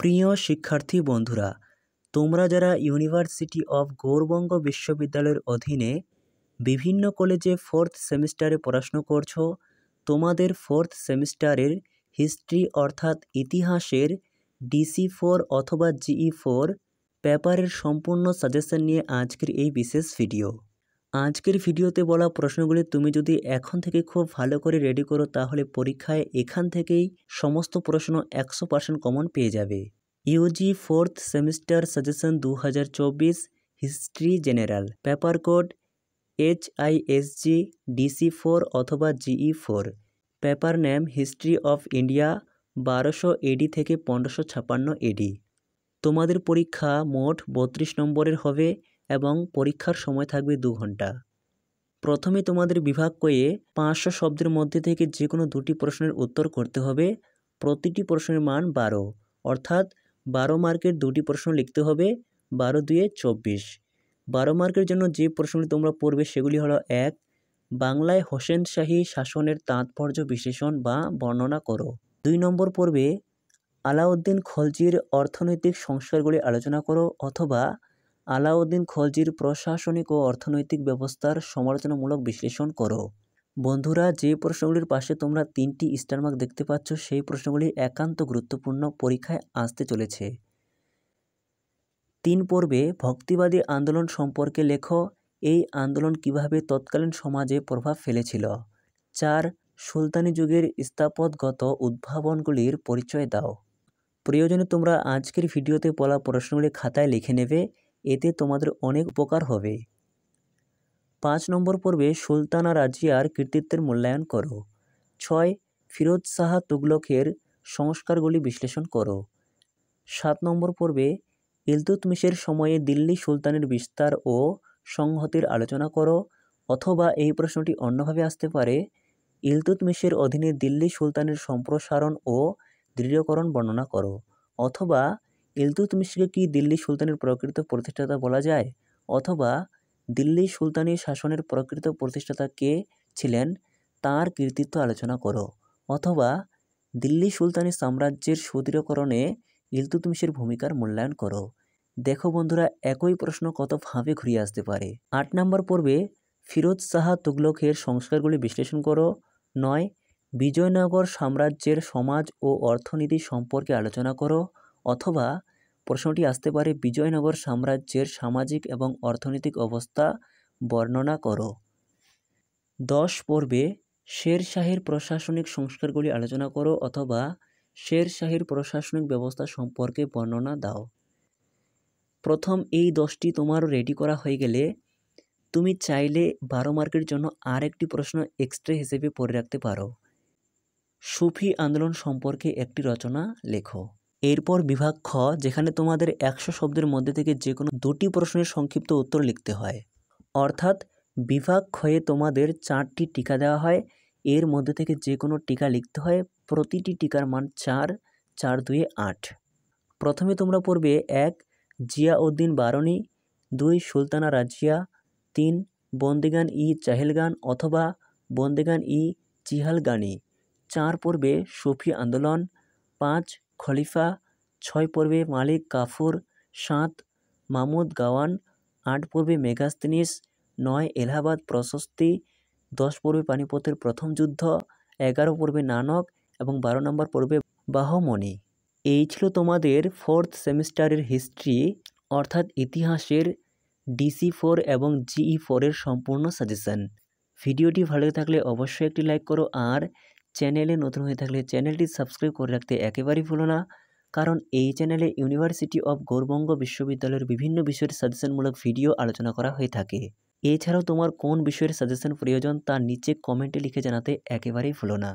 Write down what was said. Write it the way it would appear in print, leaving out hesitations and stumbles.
প্রিয় শিক্ষার্থী বন্ধুরা, তোমরা যারা ইউনিভার্সিটি অফ গৌড়বঙ্গ বিশ্ববিদ্যালয়ের অধীনে বিভিন্ন কলেজে 4th সেমিস্টারে পড়াশুনো করছো, তোমাদের 4th সেমিস্টারের হিস্ট্রি অর্থাৎ ইতিহাসের DC4 অথবা GE4 পেপারের সম্পূর্ণ সাজেশন নিয়ে আজকের এই বিশেষ ভিডিও। আজকের ভিডিওতে বলা প্রশ্নগুলি তুমি যদি এখন থেকে খুব ভালো করে রেডি করো তাহলে পরীক্ষায় এখান থেকেই সমস্ত প্রশ্ন 100% কমন পেয়ে যাবে। UG 4th semester suggestion 2024 history general paper code HISG DC4 অথবা GE4, paper name history of India 1200 AD থেকে 1556 AD। তোমাদের পরীক্ষা মোট 32 নম্বরের হবে এবং পরীক্ষার সময় থাকবে 2 ঘন্টা। প্রথমে তোমাদের বিভাগ করে 500 শব্দের মধ্যে থেকে যে কোনো 2টি প্রশ্নের উত্তর করতে হবে। প্রতিটি প্রশ্নের মান 12, অর্থাৎ 12 মার্কের 2টি প্রশ্ন লিখতে হবে। 12 দুয়ে 24। 12 মার্কের জন্য যে প্রশ্নগুলি তোমরা পড়বে সেগুলি হলো 1. বাংলায় হোসেন শাহী শাসনের তাৎপর্য বিশ্লেষণ বা বর্ণনা করো। 2 নম্বর পড়বে আলাউদ্দিন খলজির অর্থনৈতিক সংস্কারগুলি আলোচনা করো অথবা আলাউদ্দিন খলজির প্রশাসনিক ও অর্থনৈতিক ব্যবস্থার সমালোচনামূলক বিশ্লেষণ করো। বন্ধুরা, যে প্রশ্নগুলির পাশে তোমরা 3টি স্টার মার্ক দেখতে পাচ্ছ সেই প্রশ্নগুলি একান্ত গুরুত্বপূর্ণ, পরীক্ষায় আসতে চলেছে। 3 পর্বে ভক্তিবাদী আন্দোলন সম্পর্কে লেখো। এই আন্দোলন কিভাবে তৎকালীন সমাজে প্রভাব ফেলেছিল। 4. সুলতানি যুগের স্থাপত্যগত উদ্ভাবনগুলির পরিচয় দাও। প্রয়োজনে তোমরা আজকের ভিডিওতে বলা প্রশ্নগুলি খাতায় লিখে নেবে, এতে তোমাদের অনেক উপকার হবে। 5 নম্বর পর্বে সুলতানা রাজিয়ার কৃতিত্বের মূল্যায়ন করো। 6. ফিরোজ শাহ তুগলকের সংস্কারগুলি বিশ্লেষণ করো। 7 নম্বর পর্বে ইলতুৎমিশের সময়ে দিল্লি সুলতানের বিস্তার ও সংহতির আলোচনা করো, অথবা এই প্রশ্নটি অন্যভাবে আসতে পারে, ইলতুৎমিশের অধীনে দিল্লি সুলতানের সম্প্রসারণ ও দৃঢ়করণ বর্ণনা করো, অথবা ইলতুৎমিশকে কি দিল্লি সুলতানের প্রকৃত প্রতিষ্ঠাতা বলা যায়, অথবা দিল্লি সুলতানি শাসনের প্রকৃত প্রতিষ্ঠাতা কে ছিলেন তার কৃতিত্ব আলোচনা করো, অথবা দিল্লি সুলতানি সাম্রাজ্যের সুদৃঢ়করণে ইলতুৎমিশের ভূমিকার মূল্যায়ন করো। দেখো বন্ধুরা, একই প্রশ্ন কতভাবে ঘুরিয়ে আসতে পারে। 8 নম্বর পর্বে ফিরোজ শাহ তুগলকের সংস্কারগুলি বিশ্লেষণ করো। 9. বিজয়নগর সাম্রাজ্যের সমাজ ও অর্থনীতি সম্পর্কে আলোচনা করো, অথবা প্রশ্নটি আসতে পারে বিজয়নগর সাম্রাজ্যের সামাজিক এবং অর্থনৈতিক অবস্থা বর্ণনা করো। 10 পর্বে শের শাহের প্রশাসনিক সংস্কারগুলি আলোচনা করো, অথবা শের শাহের প্রশাসনিক ব্যবস্থা সম্পর্কে বর্ণনা দাও। প্রথম এই 10টি তোমার রেডি করা হয়ে গেলে তুমি চাইলে 12 মার্কের জন্য আরেকটি প্রশ্ন এক্সট্রা হিসেবে পড়ে রাখতে পারো। সুফি আন্দোলন সম্পর্কে একটি রচনা লেখো। এরপর বিভাগ খ, যেখানে তোমাদের 100 শব্দের মধ্যে থেকে যে কোনো 2টি প্রশ্নের সংক্ষিপ্ত উত্তর লিখতে হয়। অর্থাৎ বিভাগ খয়ে তোমাদের 4টি টিকা দেওয়া হয়, এর মধ্যে থেকে যে কোনো টিকা লিখতে হয়। প্রতিটি টিকার মান 4, 4 দুয়ে 8। প্রথমে তোমরা পড়বে 1. জিয়াউদ্দিন বারনী, 2. সুলতানা রাজিয়া, 3. বন্দিগান ই চাহেলগান অথবা বন্দিগান ই চিহালগানি। 4 পর্বে সুফি আন্দোলন। 5. খলিফা। 6 পর্বে মালিক কাফুর। 7. মামুদ গাওয়ান। 8 পর্বে মেগাস্তিনিস। 9. এলাহাবাদ প্রশস্তি। 10 পর্বে পানিপথের প্রথম যুদ্ধ। 11 পর্বে নানক এবং 12 নম্বর পর্বে বাহমনি। এই ছিল তোমাদের 4th সেমিস্টারের হিস্ট্রি অর্থাৎ ইতিহাসের DC4 এবং GE4 এর সম্পূর্ণ সাজেশন। ভিডিওটি ভালো থাকলে অবশ্যই একটি লাইক করো, আর চ্যানেলে নতুন হয়ে থাকলে চ্যানেলটি সাবস্ক্রাইব করে রাখতে একেবারেই ভুলো না, কারণ এই চ্যানেলে ইউনিভার্সিটি অফ গৌড়বঙ্গ বিশ্ববিদ্যালয়ের বিভিন্ন বিষয়ের সাজেশনমূলক ভিডিও আলোচনা করা হয়ে থাকে। এছাড়াও তোমার কোন বিষয়ের সাজেশন প্রয়োজন তা নিচে কমেন্টে লিখে জানাতে একেবারেই ভুলো না।